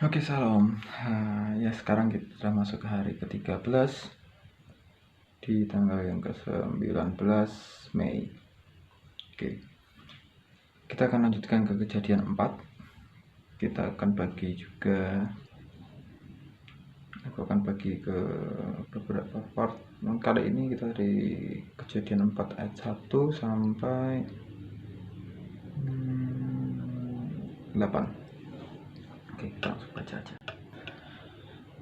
Oke, salam. Ya sekarang kita sudah masuk ke hari ke-13 di tanggal yang ke-19 Mei. Oke. Kita akan lanjutkan ke Kejadian 4. Kita akan bagi juga Aku akan bagi ke beberapa part. Kali ini kita dari Kejadian 4 ayat 1 sampai 8. Oke, kita langsung baca aja.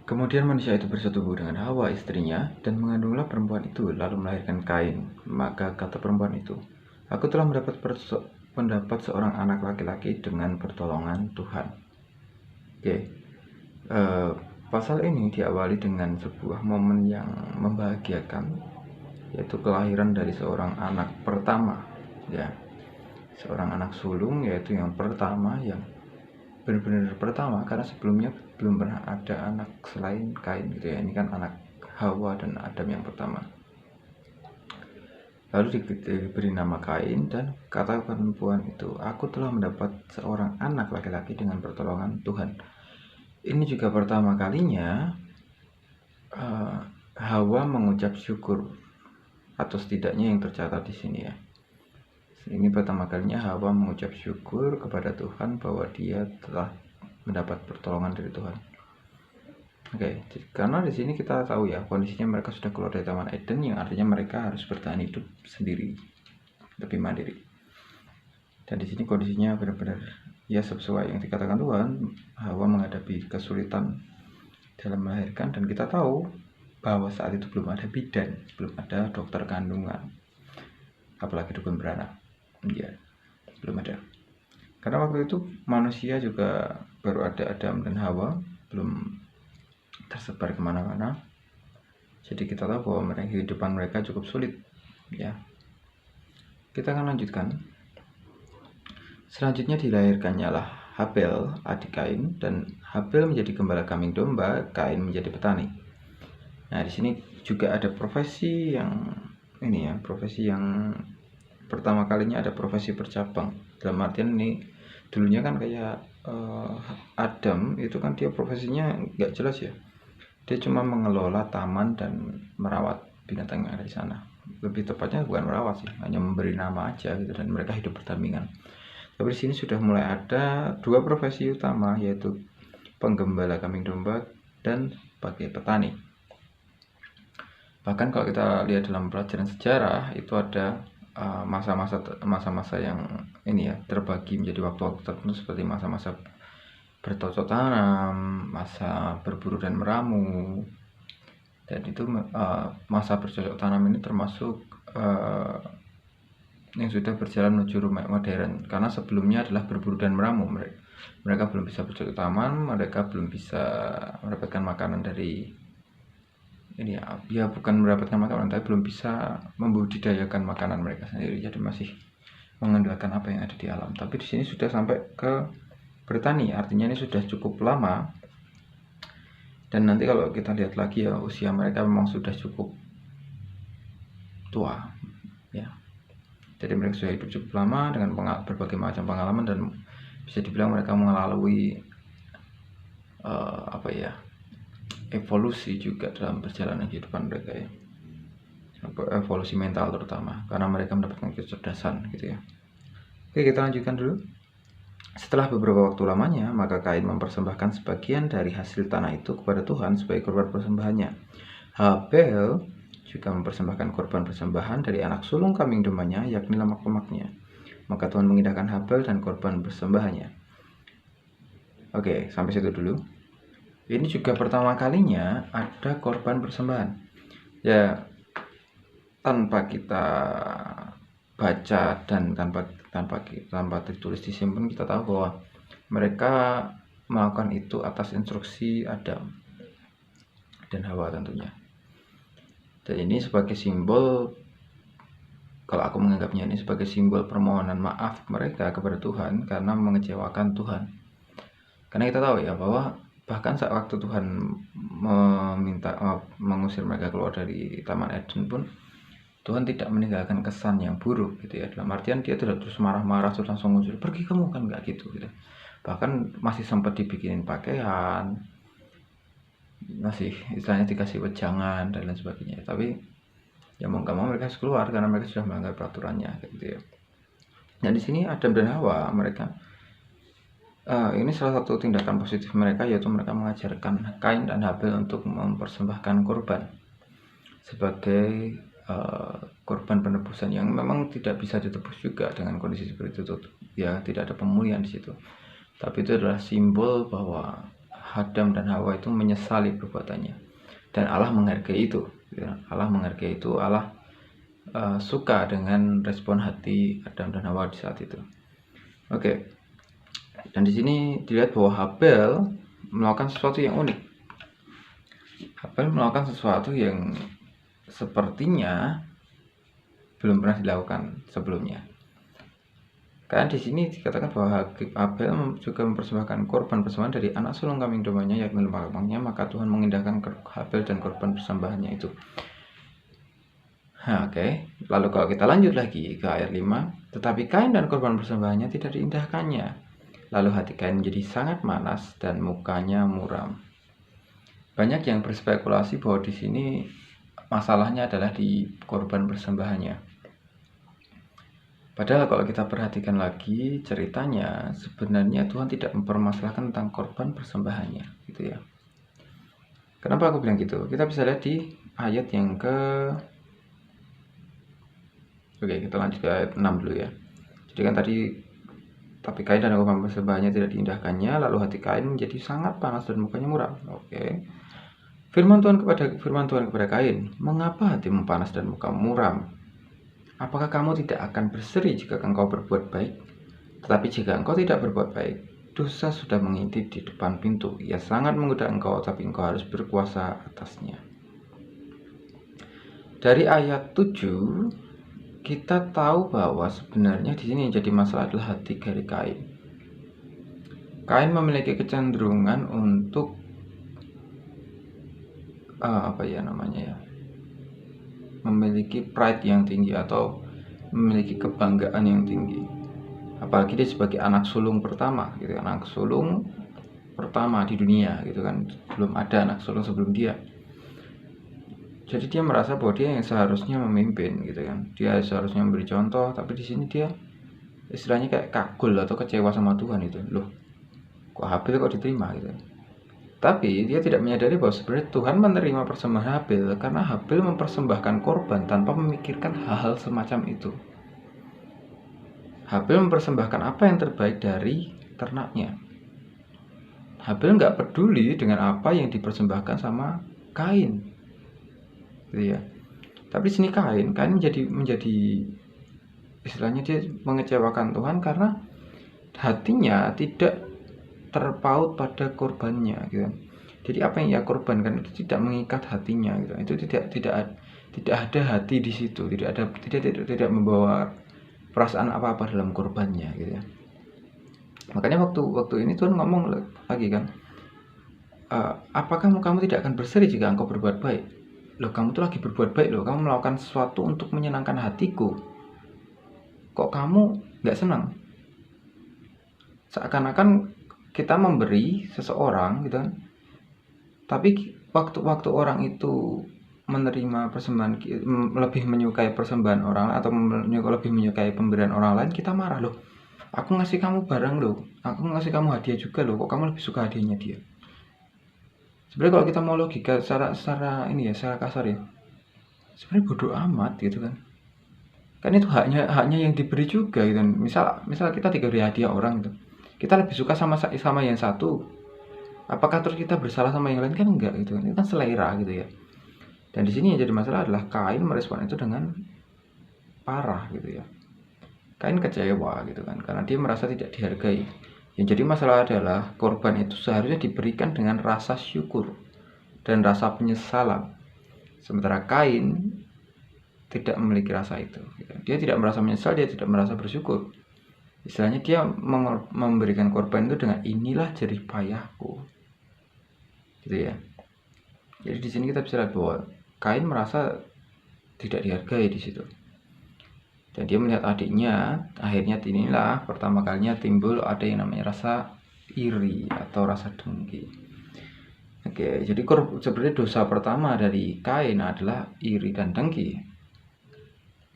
Kemudian manusia itu bersetubuh dengan Hawa istrinya, dan mengandunglah perempuan itu, lalu melahirkan Kain. Maka kata perempuan itu, "Aku telah mendapat seorang anak laki-laki dengan pertolongan Tuhan." Oke, pasal ini diawali dengan sebuah momen yang membahagiakan, yaitu kelahiran dari seorang anak pertama, ya, seorang anak sulung, yaitu yang pertama, yang benar-benar pertama, karena sebelumnya belum pernah ada anak selain Kain gitu ya. Ini kan anak Hawa dan Adam yang pertama. Lalu diberi nama Kain, dan kata perempuan itu, "Aku telah mendapat seorang anak laki-laki dengan pertolongan Tuhan." Ini juga pertama kalinya Hawa mengucap syukur, atau setidaknya yang tercatat di sini ya. Ini pertama kalinya Hawa mengucap syukur kepada Tuhan bahwa dia telah mendapat pertolongan dari Tuhan. Oke, karena di sini kita tahu ya, kondisinya mereka sudah keluar dari Taman Eden, yang artinya mereka harus bertahan hidup sendiri, lebih mandiri. Dan di sini kondisinya benar-benar ya sesuai yang dikatakan Tuhan. Hawa menghadapi kesulitan dalam melahirkan, dan kita tahu bahwa saat itu belum ada bidan, belum ada dokter kandungan, apalagi dukun beranak. Ya, belum ada. Karena waktu itu manusia juga baru ada Adam dan Hawa, belum tersebar kemana-mana. Jadi kita tahu bahwa kehidupan mereka cukup sulit. Ya, kita akan lanjutkan. Selanjutnya dilahirkannya lah Habel, adik Kain, dan Habel menjadi gembala kambing domba, Kain menjadi petani. Nah, di sini juga ada profesi yang ini ya, profesi yang pertama kalinya ada profesi bercabang. Dalam artian ini dulunya kan kayak Adam itu kan dia profesinya nggak jelas ya. Dia cuma mengelola taman dan merawat binatang yang ada di sana. Lebih tepatnya bukan merawat sih, hanya memberi nama aja gitu, dan mereka hidup berdampingan. Tapi di sini sudah mulai ada dua profesi utama, yaitu penggembala kambing domba dan sebagai petani. Bahkan kalau kita lihat dalam pelajaran sejarah, itu ada masa-masa yang ini ya, terbagi menjadi waktu-waktu tertentu, seperti masa-masa bercocok tanam, masa berburu dan meramu. Dan itu masa bercocok tanam ini termasuk yang sudah berjalan menuju rumah modern, karena sebelumnya adalah berburu dan meramu. Mereka belum bisa bercocok tanam, mereka belum bisa mendapatkan makanan dari ini ya, bukan mendapatkan makanan, tapi belum bisa membudidayakan makanan mereka sendiri. Jadi masih mengandalkan apa yang ada di alam. Tapi di sini sudah sampai ke bertani, artinya ini sudah cukup lama. Dan nanti kalau kita lihat lagi ya, usia mereka memang sudah cukup tua ya. Jadi mereka sudah hidup cukup lama dengan berbagai macam pengalaman, dan bisa dibilang mereka melalui evolusi juga dalam perjalanan kehidupan mereka ya, evolusi mental terutama, karena mereka mendapatkan kecerdasan gitu ya. Oke, kita lanjutkan dulu. Setelah beberapa waktu lamanya, maka Kain mempersembahkan sebagian dari hasil tanah itu kepada Tuhan sebagai korban persembahannya. Habel juga mempersembahkan korban persembahan dari anak sulung kambing dombanya, yakni lemak-lemaknya. Maka Tuhan mengindahkan Habel dan korban persembahannya. Oke, sampai situ dulu. Ini juga pertama kalinya ada korban persembahan. Ya, tanpa kita baca dan tanpa ditulis disimpan, kita tahu bahwa mereka melakukan itu atas instruksi Adam dan Hawa tentunya. Dan ini sebagai simbol, kalau aku menganggapnya ini sebagai simbol permohonan maaf mereka kepada Tuhan karena mengecewakan Tuhan. Karena kita tahu ya bahwa bahkan saat waktu Tuhan mengusir mereka keluar dari Taman Eden pun, Tuhan tidak meninggalkan kesan yang buruk gitu ya. Dalam artian dia tidak terus marah-marah terus langsung ngusir, "Pergi kamu," kan, nggak gitu. bahkan masih sempat dibikinin pakaian, masih istilahnya dikasih wejangan dan lain sebagainya. Tapi ya mau nggak mau mereka harus keluar karena mereka sudah melanggar peraturannya gitu ya. Dan di sini Adam dan Hawa mereka ini salah satu tindakan positif mereka, yaitu mereka mengajarkan Kain dan Habel untuk mempersembahkan korban sebagai korban penebusan yang memang tidak bisa ditebus juga dengan kondisi seperti itu ya, tidak ada pemulihan di situ. Tapi itu adalah simbol bahwa Adam dan Hawa itu menyesali perbuatannya dan Allah menghargai itu ya. Allah menghargai itu, Allah suka dengan respon hati Adam dan Hawa di saat itu. Oke. Dan di sini dilihat bahwa Habel melakukan sesuatu yang unik. Habel melakukan sesuatu yang sepertinya belum pernah dilakukan sebelumnya. Karena di sini dikatakan bahwa Habel juga mempersembahkan korban persembahan dari anak sulung kambing dombanya yakni lemah-lemahnya, maka Tuhan mengindahkan Habel dan korban persembahannya itu. Oke. Lalu kalau kita lanjut lagi ke ayat 5, tetapi Kain dan korban persembahannya tidak diindahkannya. Lalu hati Kain menjadi sangat malas dan mukanya muram. Banyak yang berspekulasi bahwa di sini masalahnya adalah di korban persembahannya. Padahal kalau kita perhatikan lagi ceritanya, sebenarnya Tuhan tidak mempermasalahkan tentang korban persembahannya, gitu ya. Kenapa aku bilang gitu? Kita bisa lihat di ayat yang Oke, kita lanjut ke ayat 6 dulu ya. Jadi kan tadi, tapi Kain dan korban persembahannya tidak diindahkannya, lalu hati Kain menjadi sangat panas dan mukanya muram. Oke. Firman Tuhan kepada Kain, mengapa hatimu panas dan muka muram? Apakah kamu tidak akan berseri jika engkau berbuat baik? Tetapi jika engkau tidak berbuat baik, dosa sudah mengintip di depan pintu. Ia sangat menggoda engkau, tapi engkau harus berkuasa atasnya. Dari ayat 7, kita tahu bahwa sebenarnya di sini yang jadi masalah adalah hati dari Kain. Kain memiliki kecenderungan untuk memiliki pride yang tinggi atau memiliki kebanggaan yang tinggi. Apalagi dia sebagai anak sulung pertama, gitu, anak sulung pertama di dunia, gitu kan, belum ada anak sulung sebelum dia. Jadi dia merasa bahwa dia yang seharusnya memimpin, gitu kan, dia seharusnya memberi contoh. Tapi di sini dia istilahnya kayak kagul atau kecewa sama Tuhan itu, loh, kok Habel kok diterima gitu. Tapi dia tidak menyadari bahwa sebenarnya Tuhan menerima persembahan Habel karena Habel mempersembahkan korban tanpa memikirkan hal-hal semacam itu. Habel mempersembahkan apa yang terbaik dari ternaknya. Habel nggak peduli dengan apa yang dipersembahkan sama Kain, gitu ya. Tapi di sini Kain menjadi istilahnya dia mengecewakan Tuhan karena hatinya tidak terpaut pada korbannya, gitu. Jadi apa yang ia korbankan itu tidak mengikat hatinya, gitu. Itu tidak ada hati di situ, tidak membawa perasaan apa-apa dalam korbannya, gitu ya. Makanya waktu ini Tuhan ngomong lagi kan, apakah kamu tidak akan berseri jika engkau berbuat baik? Loh, kamu tuh lagi berbuat baik loh, kamu melakukan sesuatu untuk menyenangkan hatiku, kok kamu nggak senang? Seakan-akan kita memberi seseorang, gitu kan, tapi waktu orang itu menerima persembahan, lebih menyukai persembahan orang atau lebih menyukai pemberian orang lain, kita marah, loh, aku ngasih kamu barang loh, aku ngasih kamu hadiah juga loh, kok kamu lebih suka hadiahnya dia. Sebenarnya kalau kita mau logika secara kasar ya, sebenarnya bodoh amat, gitu kan. Kan itu haknya yang diberi juga, gitu kan. Misal kita diberi hadiah orang gitu, kita lebih suka sama yang satu, apakah terus kita bersalah sama yang lain? Kan enggak, gitu. Ini kan selera, gitu ya. Dan di sini yang jadi masalah adalah Kain merespon itu dengan parah, gitu ya. Kain kecewa, gitu kan, karena dia merasa tidak dihargai. Yang jadi masalah adalah korban itu seharusnya diberikan dengan rasa syukur dan rasa penyesalan, sementara Kain tidak memiliki rasa itu, gitu. Dia tidak merasa menyesal, dia tidak merasa bersyukur. Istilahnya dia memberikan korban itu dengan inilah jerih payahku, gitu ya. Jadi di sini kita bisa lihat bahwa Kain merasa tidak dihargai di situ, dan dia melihat adiknya. Akhirnya inilah pertama kalinya timbul ada yang namanya rasa iri atau rasa dengki. Oke, jadi sebenarnya dosa pertama dari Kain adalah iri dan dengki.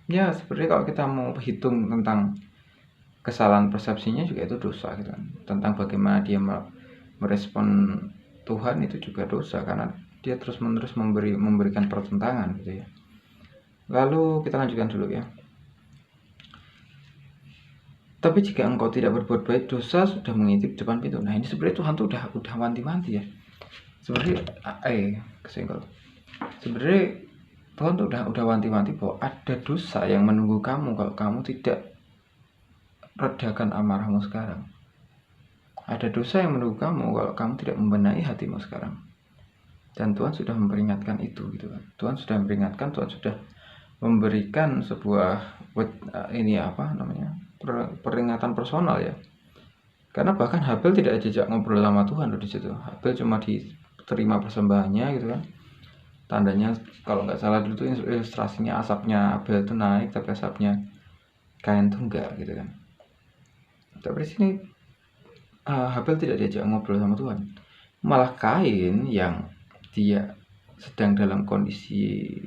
Ya, sebenarnya kalau kita mau hitung tentang kesalahan persepsinya juga itu dosa gitu kan. Tentang bagaimana dia merespon Tuhan itu juga dosa, karena dia terus-menerus memberikan pertentangan gitu ya. Lalu kita lanjutkan dulu ya. Tapi jika engkau tidak berbuat baik, dosa sudah mengintip depan pintu. Nah, ini sebenarnya Tuhan tuh udah wanti-wanti ya. Sebenarnya kesenggol. Sebenarnya Tuhan tuh udah wanti-wanti bahwa ada dosa yang menunggu kamu kalau kamu tidak redakan amarahmu sekarang. Ada dosa yang menunggu kamu kalau kamu tidak membenahi hatimu sekarang. Dan Tuhan sudah memperingatkan itu gitu kan. Tuhan sudah memperingatkan, Tuhan sudah memberikan sebuah peringatan personal ya. Karena bahkan Habel tidak ajak ngobrol sama Tuhan loh di situ. Habel cuma diterima persembahannya gitu kan. Tandanya kalau nggak salah dulu tuh ilustrasinya asapnya Habel itu naik, tapi asapnya Kain tuh enggak gitu kan. Tapi di sini Habel tidak diajak ngobrol sama Tuhan. Malah Kain yang dia sedang dalam kondisi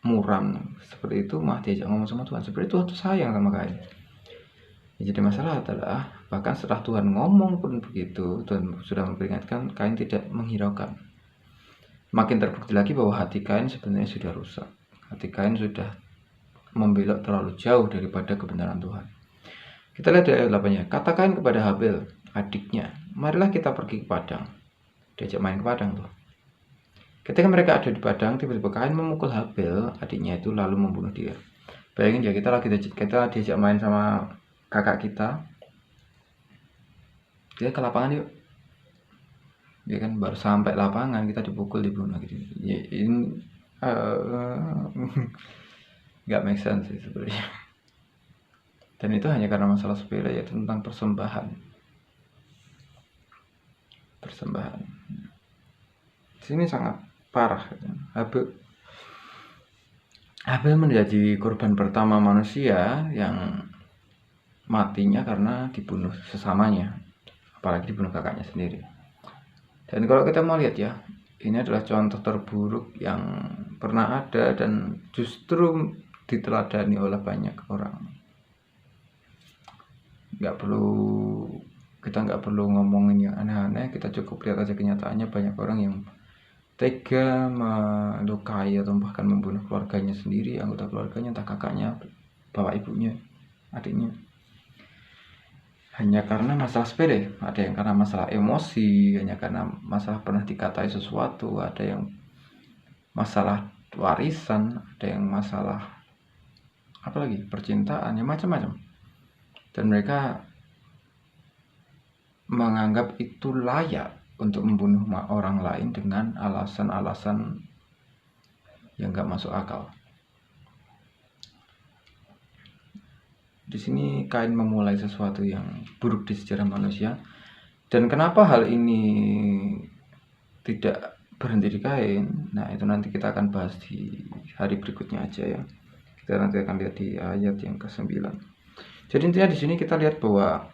muram seperti itu malah diajak ngomong sama Tuhan. Sebenarnya Tuhan tuh sayang sama Kain. Jadi masalah adalah bahkan setelah Tuhan ngomong pun begitu, Tuhan sudah memperingatkan, Kain tidak menghiraukan. Makin terbukti lagi bahwa hati Kain sebenarnya sudah rusak. Hati Kain sudah membelok terlalu jauh daripada kebenaran Tuhan. Kita lihat di ayat 8-nya. Kata Kain kepada Habel, adiknya, marilah kita pergi ke padang. Diajak main ke padang tuh. Ketika mereka ada di padang, tiba-tiba Kain memukul Habel, adiknya itu, lalu membunuh dia. Bayangin ya, kita diajak main sama kakak kita ke lapangan yuk, ya kan, baru sampai lapangan kita dipukul, dibunuh gitu ya, ini nggak make sense sih sebenarnya. Dan itu hanya karena masalah sepele, yaitu tentang persembahan. Sini sangat parah gitu. Habel menjadi korban pertama manusia yang matinya karena dibunuh sesamanya, apalagi dibunuh kakaknya sendiri. Dan kalau kita mau lihat ya, ini adalah contoh terburuk yang pernah ada dan justru diteladani oleh banyak orang. Kita nggak perlu ngomongin yang aneh-aneh, kita cukup lihat aja kenyataannya. Banyak orang yang tega melukai atau bahkan membunuh keluarganya sendiri, anggota keluarganya, entah kakaknya, bapak ibunya, adiknya, hanya karena masalah sepele. Ada yang karena masalah emosi, hanya karena masalah pernah dikatai sesuatu, ada yang masalah warisan, ada yang masalah apalagi percintaan, ya macam-macam. Dan mereka menganggap itu layak untuk membunuh orang lain dengan alasan-alasan yang gak masuk akal. Di sini Kain memulai sesuatu yang buruk di sejarah manusia. Dan kenapa hal ini tidak berhenti di Kain? Nah, itu nanti kita akan bahas di hari berikutnya aja ya. Kita nanti akan lihat di ayat yang ke-9. Jadi intinya di sini kita lihat bahwa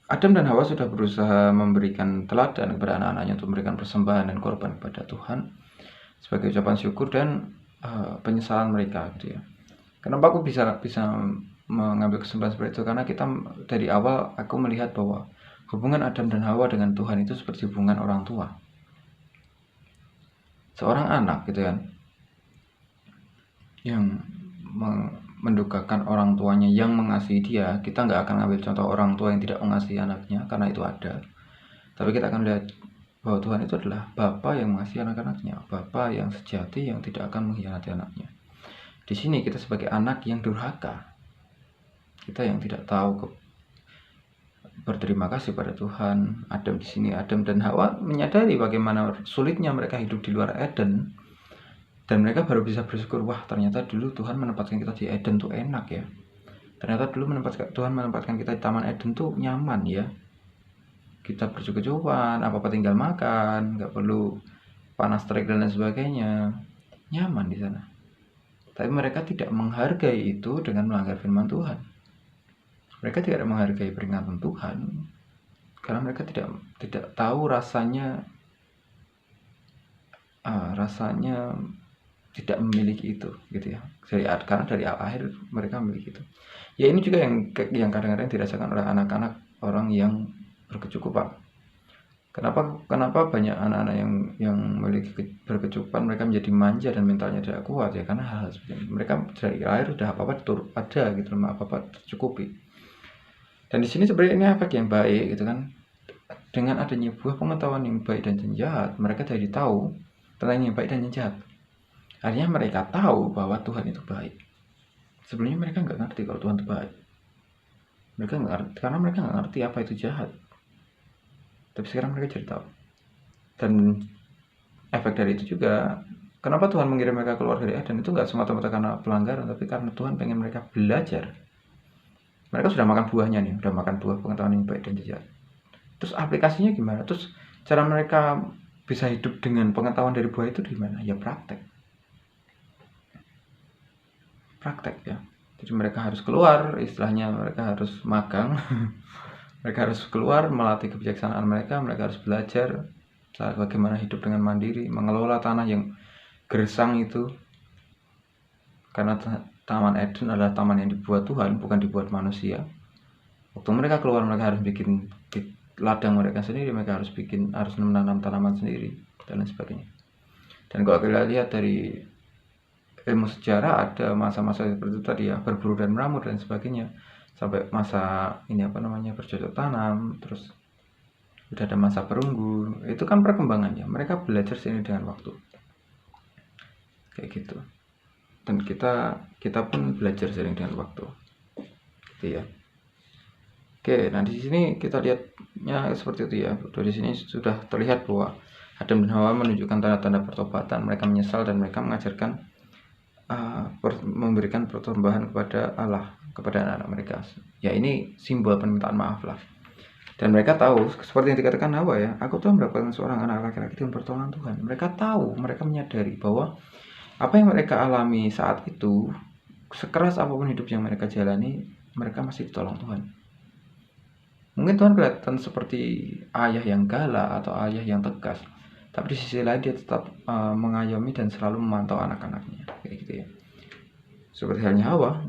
Adam dan Hawa sudah berusaha memberikan teladan kepada anak-anaknya untuk memberikan persembahan dan korban kepada Tuhan sebagai ucapan syukur dan penyesalan mereka gitu ya. Kenapa aku bisa mengambil kesimpulan seperti itu? Karena kita dari awal aku melihat bahwa hubungan Adam dan Hawa dengan Tuhan itu seperti hubungan orang tua. Seorang anak gitu kan, yang mendukakan orang tuanya yang mengasihi dia. Kita nggak akan ambil contoh orang tua yang tidak mengasihi anaknya, karena itu ada. Tapi kita akan lihat bahwa Tuhan itu adalah Bapa yang mengasihi anak-anaknya, Bapa yang sejati yang tidak akan mengkhianati anaknya. Di sini kita sebagai anak yang durhaka, kita yang tidak tahu berterima kasih pada Tuhan. Adam di sini, Adam dan Hawa menyadari bagaimana sulitnya mereka hidup di luar Eden, dan mereka baru bisa bersyukur, wah ternyata dulu Tuhan menempatkan kita di Eden tuh enak ya. Ternyata dulu Tuhan menempatkan kita di Taman Eden tuh nyaman ya. Kita bercukup-cukupan, apa-apa tinggal makan, nggak perlu panas terik dan lain sebagainya, nyaman di sana. Tapi mereka tidak menghargai itu dengan melanggar firman Tuhan. Mereka tidak menghargai peringatan Tuhan. karena mereka tidak tahu rasanya tidak memiliki itu gitu ya. Karena dari akhir mereka memiliki itu. Ya ini juga yang kadang-kadang dirasakan oleh anak-anak orang yang berkecukupan. Kenapa banyak anak-anak yang memiliki berkecukupan mereka menjadi manja dan mentalnya tidak kuat ya, karena hal-hal seperti ini. Mereka dari lahir udah apa-apa ada gitu, apa-apa tercukupi. Dan di sini sebenarnya ini efek yang baik gitu kan. Dengan adanya buah pengetahuan yang baik dan yang jahat, mereka jadi tahu tentang yang baik dan yang jahat. Artinya mereka tahu bahwa Tuhan itu baik. Sebelumnya mereka nggak ngerti kalau Tuhan itu baik. Mereka nggak ngerti, karena mereka nggak ngerti apa itu jahat. Tapi sekarang mereka jadi tahu. Dan efek dari itu juga, kenapa Tuhan mengirim mereka keluar dari Eden itu nggak semata-mata karena pelanggaran, tapi karena Tuhan pengen mereka belajar. Mereka sudah makan buahnya nih, sudah makan buah pengetahuan yang baik dan jahat. Terus aplikasinya gimana? Terus cara mereka bisa hidup dengan pengetahuan dari buah itu gimana? Ya praktek ya. Jadi mereka harus keluar, istilahnya mereka harus magang. Mereka harus keluar, melatih kebijaksanaan mereka harus belajar bagaimana hidup dengan mandiri, mengelola tanah yang gersang itu. Karena Taman Eden adalah taman yang dibuat Tuhan, bukan dibuat manusia. Waktu mereka keluar, mereka harus bikin ladang mereka sendiri, mereka harus menanam tanaman sendiri, dan lain sebagainya. Dan kalau kita lihat dari ilmu sejarah, ada masa-masa seperti itu tadi ya, berburu dan meramur dan sebagainya, sampai masa bercocok tanam, terus udah ada masa perunggu. Itu kan perkembangannya, mereka belajar sini dengan waktu kayak gitu. Dan kita pun belajar sering dengan waktu gitu ya. Oke, nah di sini kita lihatnya seperti itu ya. Dari sini sudah terlihat bahwa Adam dan Hawa menunjukkan tanda-tanda pertobatan. Mereka menyesal dan mereka mengajarkan memberikan persembahan kepada Allah, kepada anak-anak mereka. Ya ini simbol permintaan maaf lah. Dan mereka tahu, seperti yang dikatakan Hawa ya, aku telah mendapatkan seorang anak laki-laki dengan pertolongan Tuhan. Mereka tahu, mereka menyadari bahwa apa yang mereka alami saat itu, sekeras apapun hidup yang mereka jalani, mereka masih ditolong Tuhan. Mungkin Tuhan kelihatan seperti ayah yang galak atau ayah yang tegas, tapi di sisi lain dia tetap mengayomi dan selalu memantau anak-anaknya, kayak gitu ya. Seperti halnya Hawa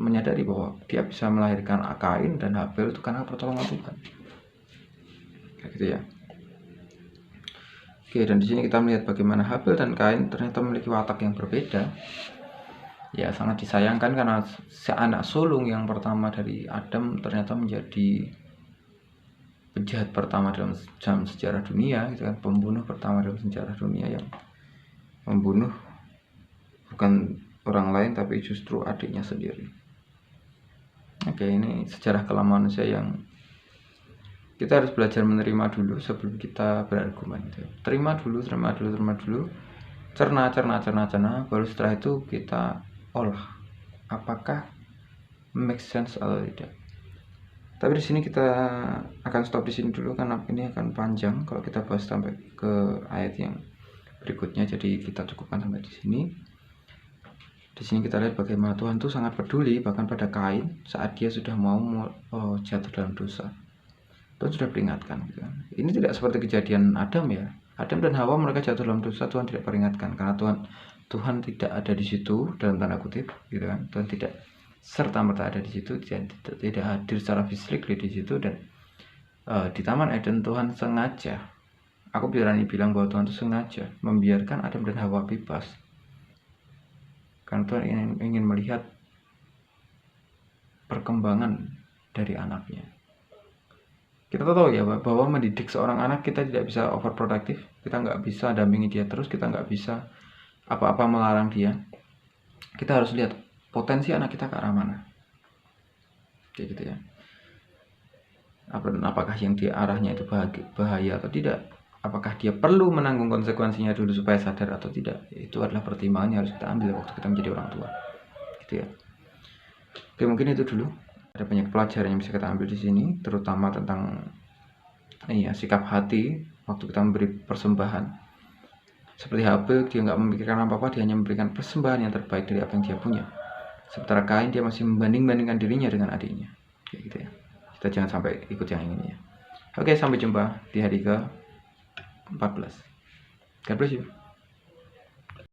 menyadari bahwa dia bisa melahirkan Kain dan Habel itu karena pertolongan Tuhan, kayak gitu ya. Oke, dan di sini kita melihat bagaimana Habel dan Kain ternyata memiliki watak yang berbeda. Ya, sangat disayangkan karena anak sulung yang pertama dari Adam ternyata menjadi penjahat pertama dalam sejarah dunia, gitu kan, pembunuh pertama dalam sejarah dunia yang membunuh bukan orang lain tapi justru adiknya sendiri. Oke, ini sejarah kelam manusia yang kita harus belajar menerima dulu sebelum kita berargumen gitu. Terima dulu, cerna, baru setelah itu kita olah apakah make sense atau tidak. Tapi di sini kita akan stop di sini dulu karena ini akan panjang kalau kita bahas sampai ke ayat yang berikutnya. Jadi kita cukupkan sampai di sini. Di sini kita lihat bagaimana Tuhan itu sangat peduli bahkan pada Kain saat dia sudah mau jatuh dalam dosa. Tuhan sudah peringatkan gitu kan. Ini tidak seperti kejadian Adam ya. Adam dan Hawa mereka jatuh dalam dosa, Tuhan tidak peringatkan karena Tuhan tidak ada di situ dalam tanda kutip gitu kan. Tuhan tidak serta-merta ada di situ, tidak hadir secara fisik di situ. Dan di Taman Eden Tuhan sengaja, aku berani bilang bahwa Tuhan itu sengaja membiarkan Adam dan Hawa bebas karena Tuhan ingin melihat perkembangan dari anaknya. Kita tahu ya bahwa mendidik seorang anak kita tidak bisa overprotective, kita nggak bisa dampingi dia terus, kita nggak bisa apa-apa melarang dia. Kita harus lihat potensi anak kita ke arah mana, kayak gitu ya. Apakah yang dia arahnya itu bahaya atau tidak, apakah dia perlu menanggung konsekuensinya dulu supaya sadar atau tidak. Itu adalah pertimbangan yang harus kita ambil waktu kita menjadi orang tua, gitu ya. Oke, mungkin itu dulu. Ada banyak pelajaran yang bisa kita ambil di sini, terutama tentang sikap hati waktu kita memberi persembahan. Seperti Habel, dia nggak memikirkan apa-apa, dia hanya memberikan persembahan yang terbaik dari apa yang dia punya. Sementara Kain, dia masih membanding-bandingkan dirinya dengan adiknya, kayak gitu ya. Kita jangan sampai ikut yang ini ya. Oke, sampai jumpa di hari ke-14. God bless you.